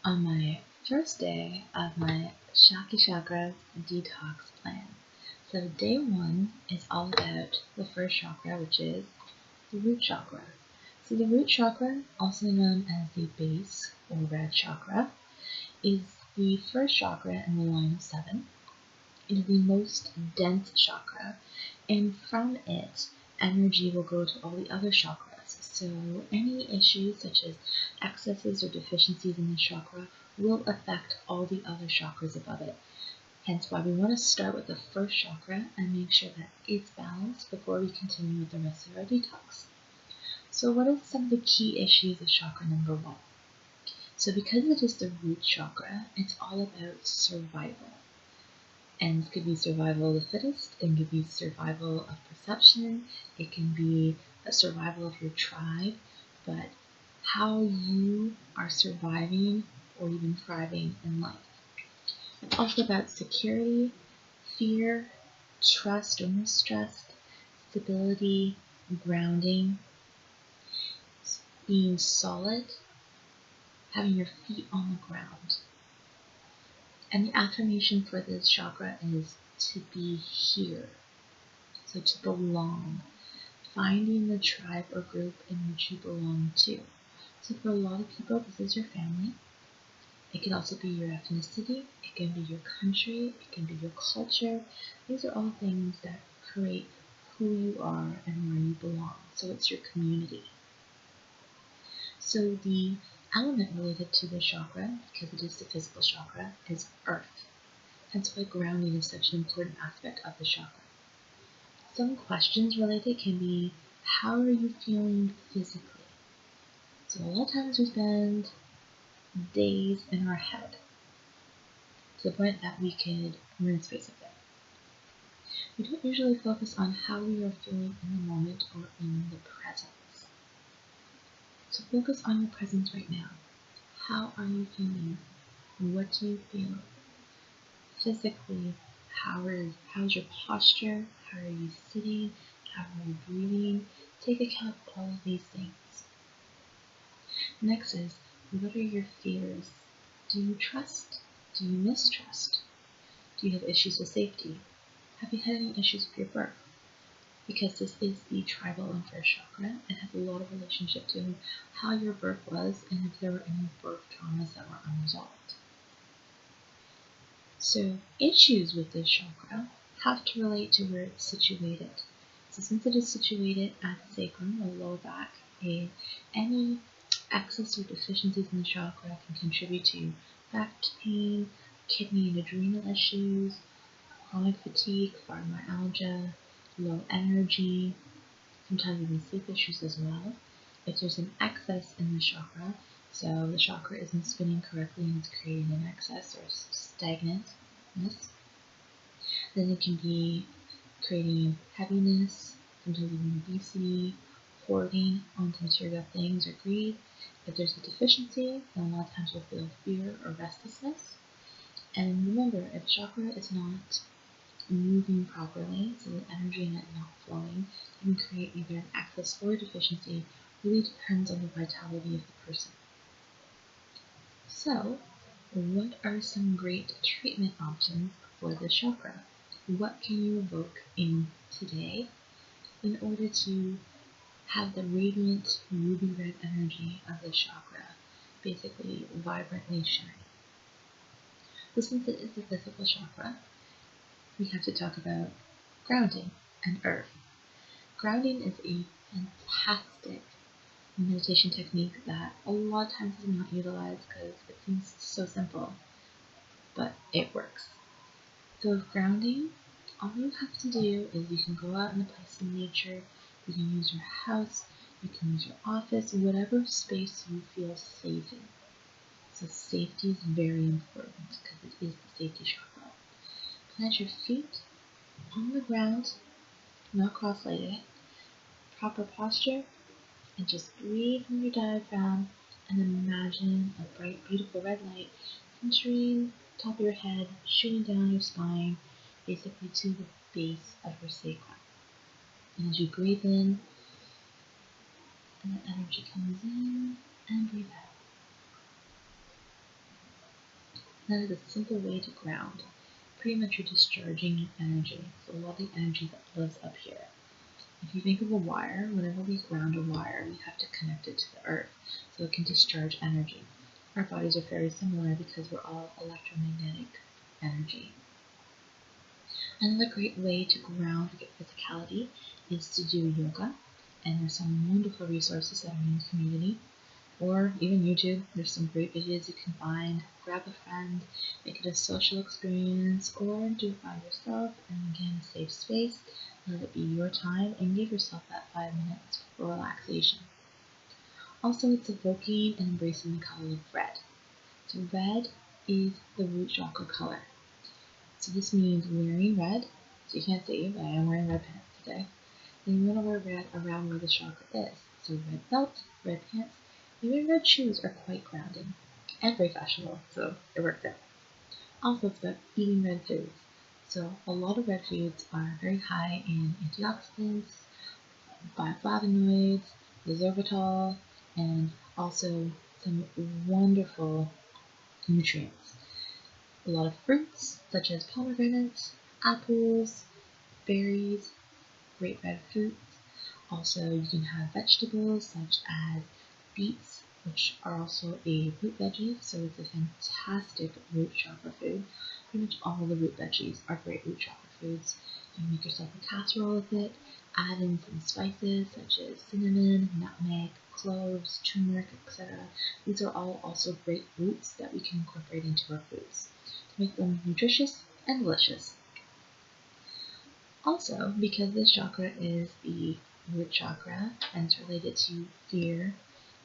on my first day of my Shockyachakras Detox Plan. So day one is all about the first chakra, which is the root chakra. So the root chakra, also known as the base or red chakra, is the first chakra in the line of 7. It is the most dense chakra, and from it, energy will go to all the other chakras. So any issues such as excesses or deficiencies in the chakra will affect all the other chakras above it. Hence why we want to start with the first chakra and make sure that it's balanced before we continue with the rest of our detox. So what are some of the key issues of chakra number 1? So because it is the root chakra, it's all about survival. And it could be survival of the fittest, it could be survival of perception, it can be a survival of your tribe, but how you are surviving or even thriving in life. It's also about security, fear, trust or mistrust, stability, grounding, being solid, having your feet on the ground. And the affirmation for this chakra is to be here, so to belong, finding the tribe or group in which you belong to. So for a lot of people, this is your family. It can also be your ethnicity, it can be your country, it can be your culture. These are all things that create who you are and where you belong. So it's your community. So the element related to the chakra, because it is the physical chakra, is earth. That's why grounding is such an important aspect of the chakra. Some questions related can be, how are you feeling physically? So a lot of times we spend days in our head to the point that we could ruin space of it. We don't usually focus on how we are feeling in the moment or in the presence. So focus on your presence right now. How are you feeling? What do you feel? Physically, how's your posture? How are you sitting? How are you breathing? Take account of all of these things. Next is, what are your fears? Do you trust? Do you mistrust? Do you have issues with safety? Have you had any issues with your birth? Because this is the tribal and first chakra, it has a lot of relationship to how your birth was and if there were any birth traumas that were unresolved. So issues with this chakra have to relate to where it's situated. So since it is situated at the sacrum or lower back, any excess or deficiencies in the chakra can contribute to back pain, kidney and adrenal issues, chronic fatigue, fibromyalgia, low energy, sometimes even sleep issues as well. If there's an excess in the chakra, so the chakra isn't spinning correctly and it's creating an excess or stagnantness, then it can be creating heaviness, sometimes even obesity, hoarding onto material things or greed. If there's a deficiency, then a lot of times we'll feel fear or restlessness. And remember, if chakra is not moving properly, so the energy in it not flowing, it can create either an excess or a deficiency. Really depends on the vitality of the person. So, what are some great treatment options for the chakra? What can you evoke in today in order to have the radiant ruby red energy of the chakra basically vibrantly shine? So since it is the physical chakra, we have to talk about grounding and earth. Grounding is a fantastic meditation technique that a lot of times is not utilized because it seems so simple, but it works. So with grounding, all you have to do is you can go out in a place in nature, you can use your house, you can use your office, whatever space you feel safe in. So safety is very important because it is the safety chakra. Plant your feet on the ground, not cross-legged, proper posture, and just breathe from your diaphragm and imagine a bright, beautiful red light entering the top of your head, shooting down your spine, basically to the base of your sacrum. And as you breathe in, and the energy comes in, and breathe out. And that is a simple way to ground. Pretty much you're discharging energy. So a lot of the energy that lives up here. If you think of a wire, whenever we ground a wire, we have to connect it to the earth so it can discharge energy. Our bodies are very similar because we're all electromagnetic energy. Another great way to ground your physicality is to do yoga, and there's some wonderful resources that are in the community, or even YouTube. There's some great videos you can find. Grab a friend, make it a social experience, or do it by yourself, and again, a safe space. Let it be your time, and give yourself that 5 minutes for relaxation. Also, it's evoking and embracing the color of red. So red is the root chakra color. So this means wearing red. So you can't see, but I am wearing red pants today. And you want to wear red around where the chakra is. So red belt, red pants, even red shoes are quite grounding and very fashionable, so it worked out. Also, it's about eating red foods. So a lot of red foods are very high in antioxidants, bioflavonoids, resveratrol, and also some wonderful nutrients. A lot of fruits, such as pomegranates, apples, berries, great red fruits. Also, you can have vegetables such as beets, which are also a root veggie, so it's a fantastic root chakra food. Pretty much all the root veggies are great root chakra foods. You can make yourself a casserole with it, add in some spices such as cinnamon, nutmeg, cloves, turmeric, etc. These are all also great roots that we can incorporate into our foods to make them nutritious and delicious. Also, because this chakra is the root chakra and it's related to fear,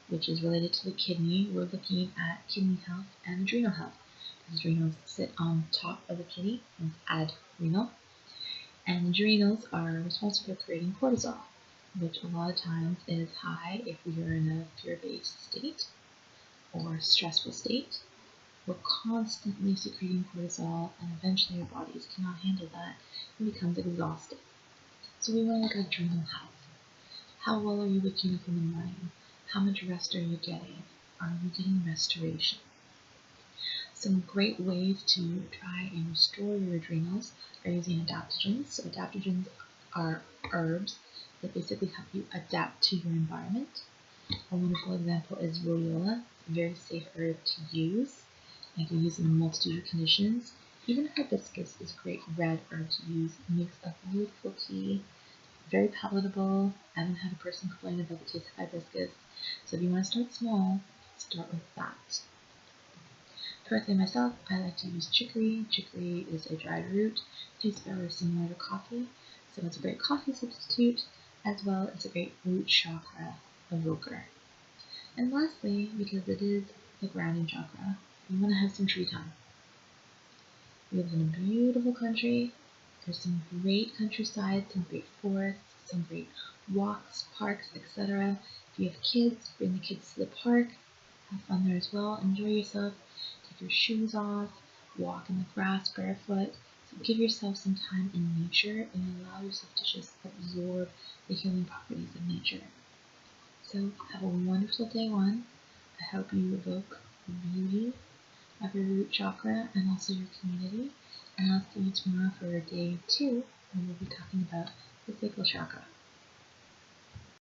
which is related to the kidney, we're looking at kidney health and adrenal health. Because adrenals sit on top of the kidney and adrenal. And adrenals are responsible for creating cortisol, which a lot of times is high if we are in a fear-based state or stressful state. We're constantly secreting cortisol, and eventually our bodies cannot handle that and becomes exhausted. So we want to look at adrenal health. How well are you waking up in the morning? How much rest are you getting? Are you getting restoration? Some great ways to try and restore your adrenals are using adaptogens. So adaptogens are herbs that basically help you adapt to your environment. A wonderful example is rhodiola. It's a very safe herb to use. You can use it in a multitude of conditions. Even hibiscus is a great red herb to use. It makes a beautiful tea, very palatable. I haven't had a person complain about the taste of hibiscus. So if you want to start small, start with that. Personally myself, I like to use chicory. Chicory is a dried root. Tastes very similar to coffee. So it's a great coffee substitute, as well as a great root chakra evoker. And lastly, because it is the grounding chakra, you want to have some tree time. We live in a beautiful country. There's some great countryside, some great forests, some great walks, parks, etc. If you have kids, bring the kids to the park. Have fun there as well. Enjoy yourself. Take your shoes off. Walk in the grass barefoot. So give yourself some time in nature and allow yourself to just absorb the healing properties of nature. So have a wonderful day one. I hope you evoke beauty of your root chakra and also your community. And I'll see you tomorrow for day 2, when we'll be talking about the sacral chakra.